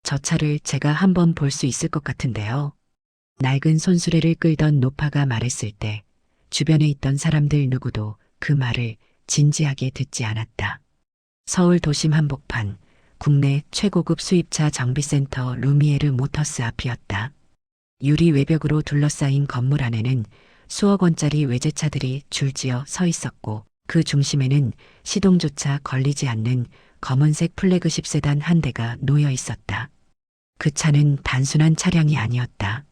저 차를 제가 한번 볼 수 있을 것 같은데요. 낡은 손수레를 끌던 노파가 말했을 때 주변에 있던 사람들 누구도 그 말을 진지하게 듣지 않았다. 서울 도심 한복판 국내 최고급 수입차 정비센터 루미에르 모터스 앞이었다. 유리 외벽으로 둘러싸인 건물 안에는 수억 원짜리 외제차들이 줄지어 서 있었고 그 중심에는 시동조차 걸리지 않는 검은색 플래그십 세단 한 대가 놓여 있었다. 그 차는 단순한 차량이 아니었다.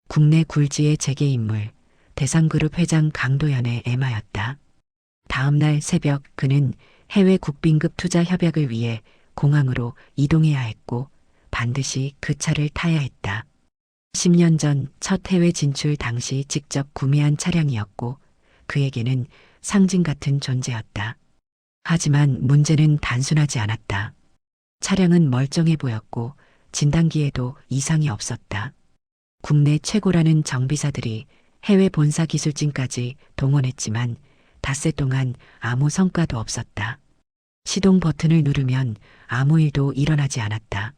국내 굴지의 재계인물, 대상그룹 회장 강도연의 애마였다. 다음 날 새벽 그는 해외 국빈급 투자 협약을 위해 공항으로 이동해야 했고 반드시 그 차를 타야 했다. 10년 전 첫 해외 진출 당시 직접 구매한 차량이었고 그에게는 상징 같은 존재였다. 하지만 문제는 단순하지 않았다. 차량은 멀쩡해 보였고 진단기에도 이상이 없었다. 국내 최고라는 정비사들이 해외 본사 기술진까지 동원했지만 닷새 동안 아무 성과도 없었다. 시동 버튼을 누르면 아무 일도 일어나지 않았다.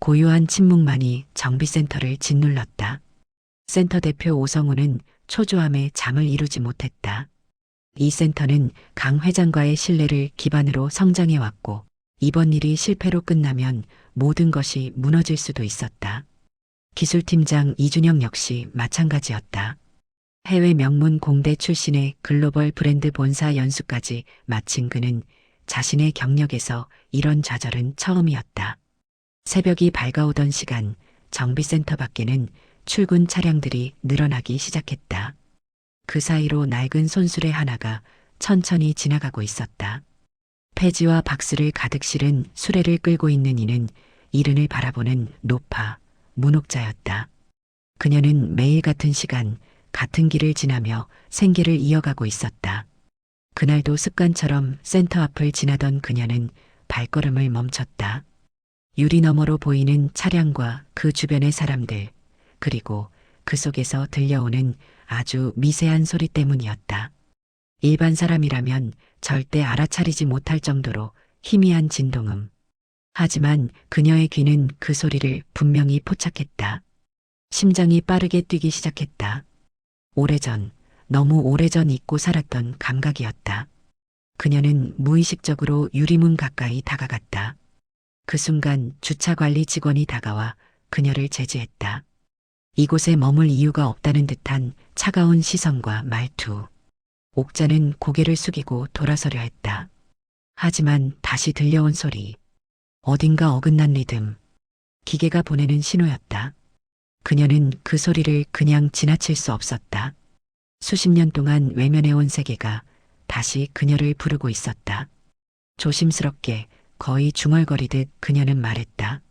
고요한 침묵만이 정비센터를 짓눌렀다. 센터 대표 오성우는 초조함에 잠을 이루지 못했다. 이 센터는 강 회장과의 신뢰를 기반으로 성장해왔고 이번 일이 실패로 끝나면 모든 것이 무너질 수도 있었다. 기술팀장 이준영 역시 마찬가지였다. 해외 명문 공대 출신의 글로벌 브랜드 본사 연수까지 마친 그는 자신의 경력에서 이런 좌절은 처음이었다. 새벽이 밝아오던 시간 정비센터 밖에는 출근 차량들이 늘어나기 시작했다. 그 사이로 낡은 손수레 하나가 천천히 지나가고 있었다. 폐지와 박스를 가득 실은 수레를 끌고 있는 이는 이른을 바라보는 노파, 문옥자였다. 그녀는 매일 같은 시간, 같은 길을 지나며 생계를 이어가고 있었다. 그날도 습관처럼 센터 앞을 지나던 그녀는 발걸음을 멈췄다. 유리 너머로 보이는 차량과 그 주변의 사람들, 그리고 그 속에서 들려오는 아주 미세한 소리 때문이었다. 일반 사람이라면 절대 알아차리지 못할 정도로 희미한 진동음. 하지만 그녀의 귀는 그 소리를 분명히 포착했다. 심장이 빠르게 뛰기 시작했다. 오래전, 너무 오래전 잊고 살았던 감각이었다. 그녀는 무의식적으로 유리문 가까이 다가갔다. 그 순간 주차관리 직원이 다가와 그녀를 제지했다. 이곳에 머물 이유가 없다는 듯한 차가운 시선과 말투. 옥자는 고개를 숙이고 돌아서려 했다. 하지만 다시 들려온 소리. 어딘가 어긋난 리듬. 기계가 보내는 신호였다. 그녀는 그 소리를 그냥 지나칠 수 없었다. 수십 년 동안 외면해온 세계가 다시 그녀를 부르고 있었다. 조심스럽게 거의 중얼거리듯 그녀는 말했다.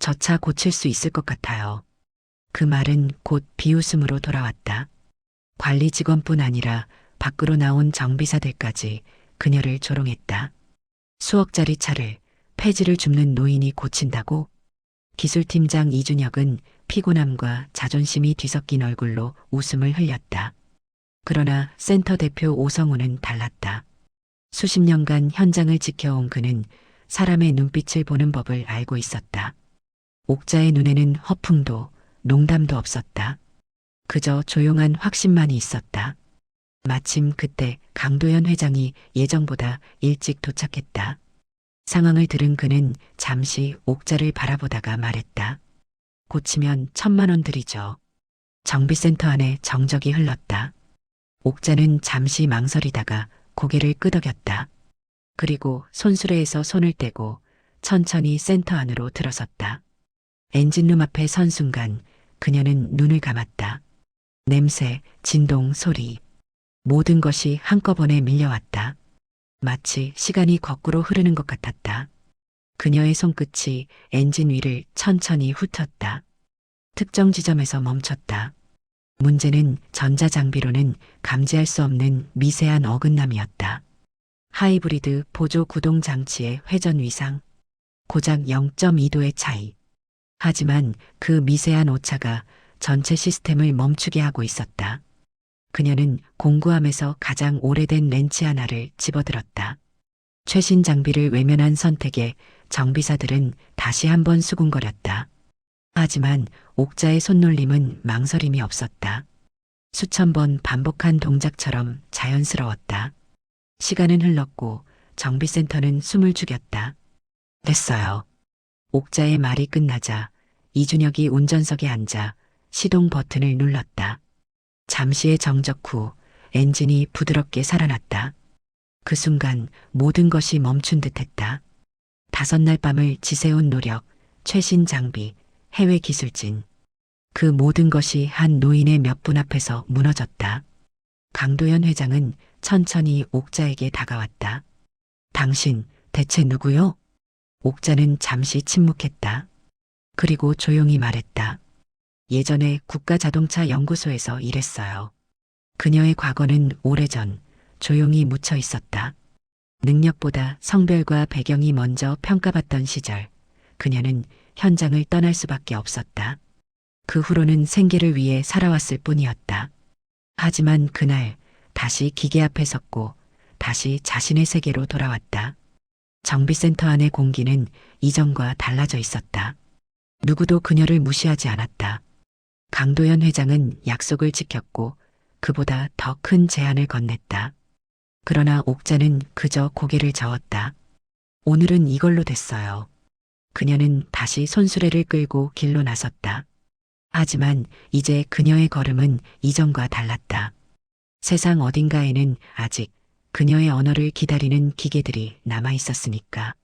저 차 고칠 수 있을 것 같아요. 그 말은 곧 비웃음으로 돌아왔다. 관리 직원뿐 아니라 밖으로 나온 정비사들까지 그녀를 조롱했다. 수억짜리 차를 폐지를 줍는 노인이 고친다고? 기술팀장 이준혁은 피곤함과 자존심이 뒤섞인 얼굴로 웃음을 흘렸다. 그러나 센터 대표 오성우는 달랐다. 수십 년간 현장을 지켜온 그는 사람의 눈빛을 보는 법을 알고 있었다. 옥자의 눈에는 허풍도 농담도 없었다. 그저 조용한 확신만이 있었다. 마침 그때 강도연 회장이 예정보다 일찍 도착했다. 상황을 들은 그는 잠시 옥자를 바라보다가 말했다. 고치면 1,000만 원 들이죠. 정비센터 안에 정적이 흘렀다. 옥자는 잠시 망설이다가 고개를 끄덕였다. 그리고 손수레에서 손을 떼고 천천히 센터 안으로 들어섰다. 엔진룸 앞에 선 순간 그녀는 눈을 감았다. 냄새, 진동, 소리. 모든 것이 한꺼번에 밀려왔다. 마치 시간이 거꾸로 흐르는 것 같았다. 그녀의 손끝이 엔진 위를 천천히 훑었다. 특정 지점에서 멈췄다. 문제는 전자장비로는 감지할 수 없는 미세한 어긋남이었다. 하이브리드 보조 구동 장치의 회전 위상, 고작 0.2도의 차이. 하지만 그 미세한 오차가 전체 시스템을 멈추게 하고 있었다. 그녀는 공구함에서 가장 오래된 렌치 하나를 집어들었다. 최신 장비를 외면한 선택에 정비사들은 다시 한번 수군거렸다. 하지만 옥자의 손놀림은 망설임이 없었다. 수천 번 반복한 동작처럼 자연스러웠다. 시간은 흘렀고 정비센터는 숨을 죽였다. 됐어요. 옥자의 말이 끝나자 이준혁이 운전석에 앉아 시동 버튼을 눌렀다. 잠시의 정적 후 엔진이 부드럽게 살아났다. 그 순간 모든 것이 멈춘 듯했다. 5날 밤을 지새운 노력, 최신 장비, 해외 기술진. 그 모든 것이 한 노인의 몇 분 앞에서 무너졌다. 강도연 회장은 천천히 옥자에게 다가왔다. 당신 대체 누구요? 옥자는 잠시 침묵했다. 그리고 조용히 말했다. 예전에 국가자동차 연구소에서 일했어요. 그녀의 과거는 오래전 조용히 묻혀 있었다. 능력보다 성별과 배경이 먼저 평가받던 시절, 그녀는 현장을 떠날 수밖에 없었다. 그 후로는 생계를 위해 살아왔을 뿐이었다. 하지만 그날 다시 기계 앞에 섰고 다시 자신의 세계로 돌아왔다. 정비센터 안의 공기는 이전과 달라져 있었다. 누구도 그녀를 무시하지 않았다. 강도연 회장은 약속을 지켰고 그보다 더 큰 제안을 건넸다. 그러나 옥자는 그저 고개를 저었다. 오늘은 이걸로 됐어요. 그녀는 다시 손수레를 끌고 길로 나섰다. 하지만 이제 그녀의 걸음은 이전과 달랐다. 세상 어딘가에는 아직 그녀의 언어를 기다리는 기계들이 남아 있었으니까.